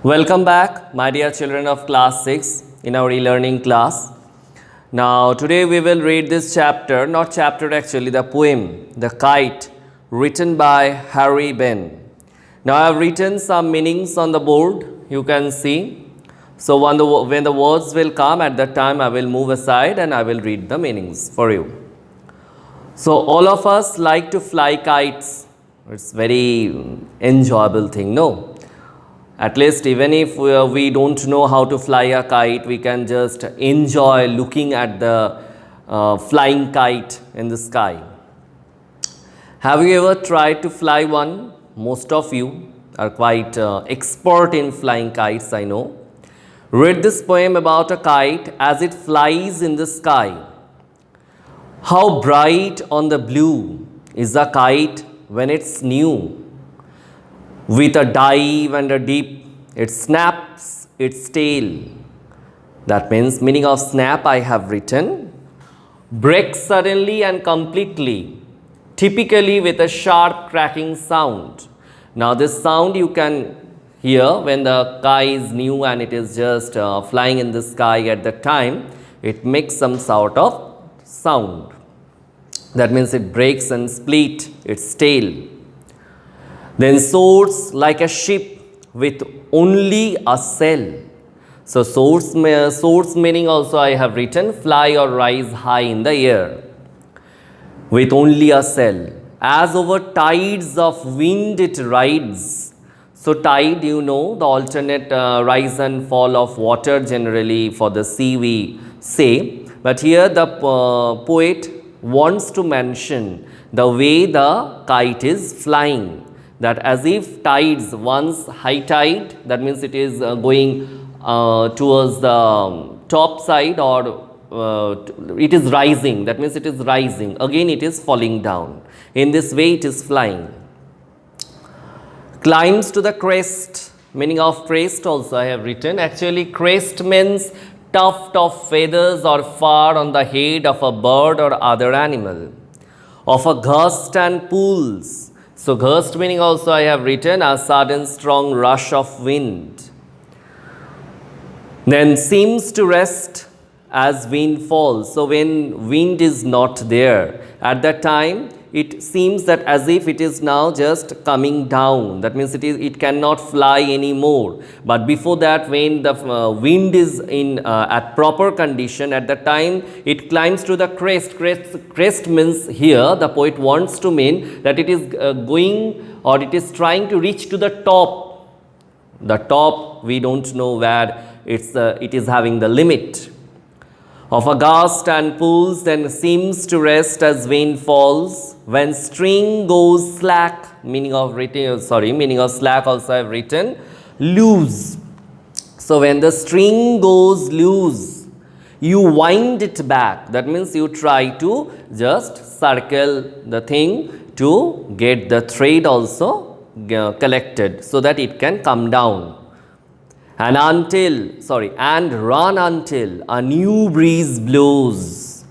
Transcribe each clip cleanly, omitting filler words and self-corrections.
Welcome back, my dear children of class 6 in our e-learning class. Now, today we will read this chapter, not chapter actually, the poem, The Kite, written by Harry Ben. Now, I have written some meanings on the board, you can see. So, when the words will come at that time, I will move aside and I will read the meanings for you. So, all of us like to fly kites. It's very enjoyable thing, no? At least even if we don't know how to fly a kite, we can just enjoy looking at the flying kite in the sky. Have you ever tried to fly one? Most of you are quite expert in flying kites, I know. Read this poem about a kite as it flies in the sky. How bright on the blue is a kite when it's new. With a dive and a dip, it snaps its tail. That means meaning of snap I have written. Breaks suddenly and completely, typically with a sharp cracking sound. Now this sound you can hear when the kite is new and it is just flying in the sky at the time. It makes some sort of sound. That means it breaks and split its tail. Then soars like a ship with only a sail. So soars meaning also I have written fly or rise high in the air with only a sail. As over tides of wind it rides. So tide, you know, the alternate rise and fall of water generally for the sea we say. But here the poet wants to mention the way the kite is flying. That as if tides, once high tide, that means it is going towards the top side, or it is rising, that means it is rising, again it is falling down. In this way it is flying. Climbs to the crest, meaning of crest also I have written. Actually crest means tuft of feathers or fur on the head of a bird or other animal. Of a gust and pulls. So gust meaning also I have written a sudden strong rush of wind. Then seems to rest as wind falls. So when wind is not there, at that time it seems that as if it is now just coming down. That means it cannot fly anymore. But before that, when the wind is in at proper condition, at that time it climbs to the crest. Crest means here the poet wants to mean that it is going, or it is trying to reach to the top. The top we don't know where it is having the limit. Of a gust and pulls, then seems to rest as wind falls. When string goes slack, meaning of slack also I have written, loose. So when the string goes loose, you wind it back. That means you try to just circle the thing to get the thread also collected so that it can come down. And run until a new breeze blows.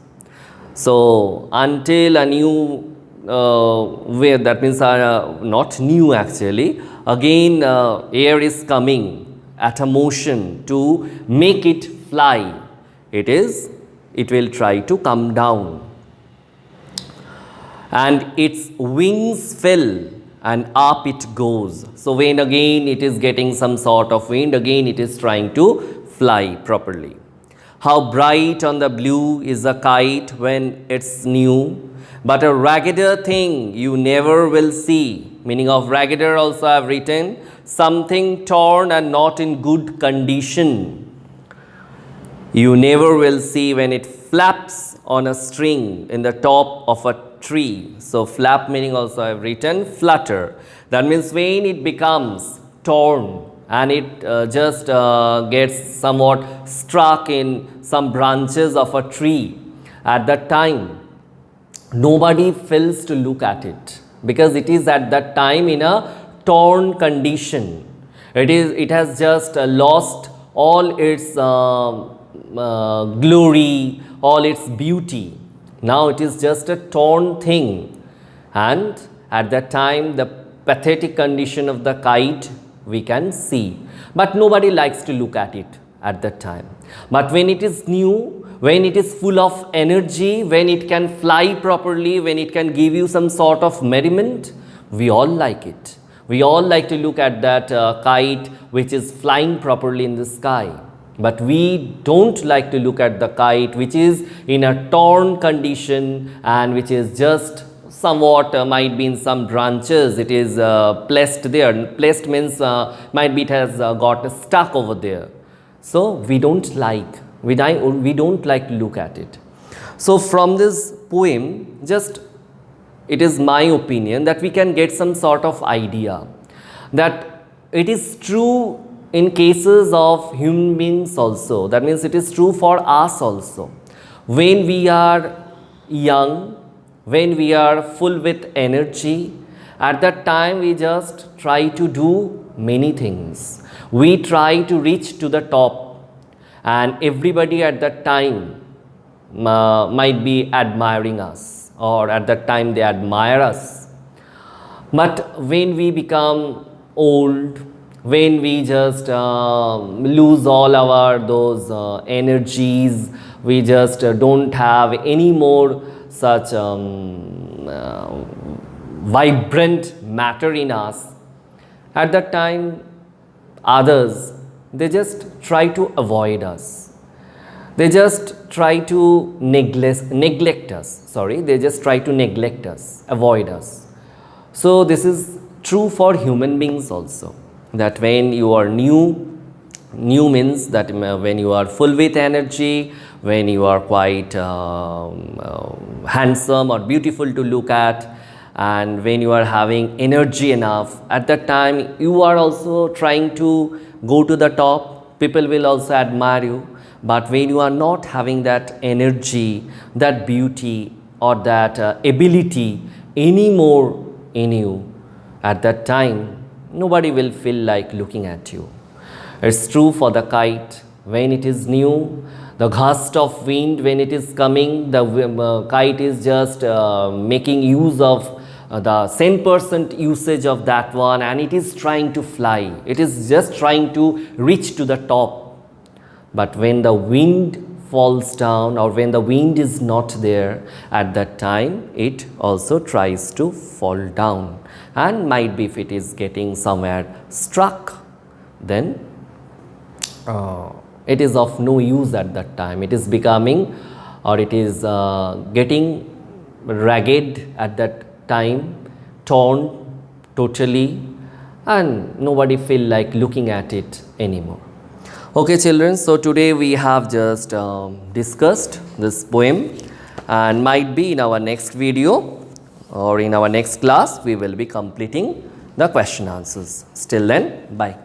So until a new wave, that means not new actually, again air is coming at a motion to make it fly. It will try to come down. And its wings fill and up it goes. So when again it is getting some sort of wind, again it is trying to fly properly. How bright on the blue is a kite when it's new, but a raggeder thing you never will see. Meaning of raggeder also I have written, something torn and not in good condition. You never will see when it flaps on a string in the top of a tree. So flap meaning also I have written flutter. That means when it becomes torn and it just gets somewhat struck in some branches of a tree, at that time nobody fails to look at it, because it is at that time in a torn condition. It has just lost all its glory, all its beauty. Now it is just a torn thing, and at that time the pathetic condition of the kite we can see, but nobody likes to look at it at that time. But when it is new, when it is full of energy, when it can fly properly, when it can give you some sort of merriment, we all like it. We all like to look at that kite which is flying properly in the sky. But we don't like to look at the kite which is in a torn condition and which is just somewhat might be in some branches, it is placed there. Placed means might be it has got stuck over there. So we don't like to look at it. So from this poem, just it is my opinion that we can get some sort of idea that it is true in cases of human beings also. That means it is true for us also. When we are young, when we are full with energy, at that time we just try to do many things. We try to reach to the top, and everybody at that time might be admiring us, or at that time they admire us. But when we become old, when we just lose all our those energies, we just don't have any more such vibrant matter in us. At that time, others, they just try to avoid us. They just try to neglect us. They just try to neglect us, avoid us. So this is true for human beings also, that when you are new means that when you are full with energy, when you are quite handsome or beautiful to look at, and when you are having energy enough, at that time you are also trying to go to the top, people will also admire you. But when you are not having that energy, that beauty, or that ability anymore in you, at that time nobody will feel like looking at you. It's true for the kite. When it is new, the gust of wind, when it is coming, the kite is just making use of the 10% usage of that one, and it is trying to fly. It is just trying to reach to the top. But when the wind falls down, or when the wind is not there, at that time it also tries to fall down, and might be if it is getting somewhere struck, then it is of no use at that time. It is becoming, or it is getting ragged at that time, torn totally, and nobody feel like looking at it anymore. Okay children, so today we have just discussed this poem, and might be in our next video or in our next class we will be completing the question answers. Till then, bye.